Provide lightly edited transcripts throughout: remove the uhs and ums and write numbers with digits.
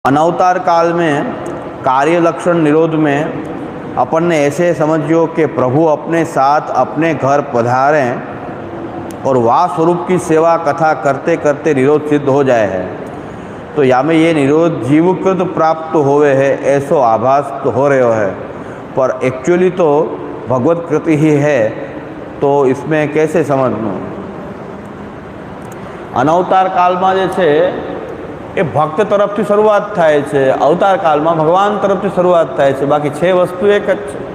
अनवतार काल में कार्य लक्षण निरोध में अपन ने ऐसे समझियो कि प्रभु अपने साथ अपने घर पधारें और वाह स्वरूप की सेवा कथा करते करते निरोध सिद्ध हो जाए है, तो या में ये निरोध जीवकृत प्राप्त होवे है ऐसो आभास तो हो रहे है, पर एक्चुअली तो भगवत कृति ही है। तो इसमें कैसे समझना? अनवतार काल में जे छे ए भक्त तरफ थी शुरुआत थाय छे, अवतार काल में भगवान तरफ थी शुरुआत थाय छे। बाकी छे वस्तु एक ज छे।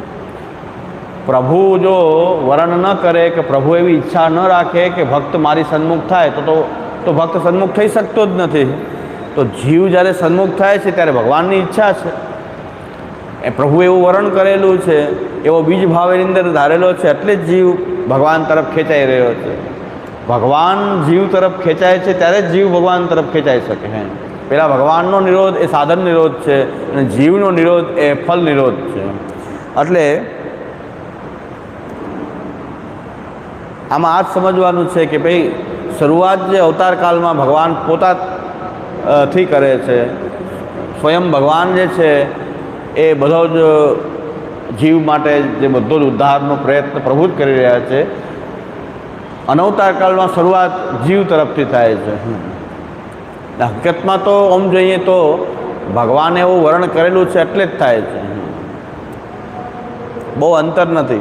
प्रभु जो वर्ण न करे कि प्रभु एवी इच्छा न राखे कि भक्त मारी सन्मुख थाय तो भक्त सन्मुख थई शकतो ज नथी। तो जीव ज्यारे सन्मुख थाय छे त्यारे भगवाननी इच्छा छे। ए प्रभु एवं वर्ण करेलू छे, एवो बीज भावेनी अंदर धारेलो छे, एटले जीव भगवान तरफ खेचाई रह्यो छे। भगवान जीव तरफ खेचाय छे त्यारे जीव भगवान तरफ खेचाई शके है। पेला भगवाननो निरोध ए साधन निरोध छे अने जीवनो निरोध ए फल निरोध छे। एटले आमां आ ज समजवानुं छे कि भाई शरूआत जे अवतार काल में भगवान पोता थी करे छे। स्वयं भगवान जे छे ए बधो ज जीव माटे जे बधो ज उद्धारनो प्रयत्न प्रभु ज करी रह्या छे। अनवतार काल में शुरुआत जीव तरफ थी थाय छे। हकीकत में तो आम जोईए तो भगवान एवं वर्ण करेलू छे एटले ज थाय छे, बहु अंतर नहीं।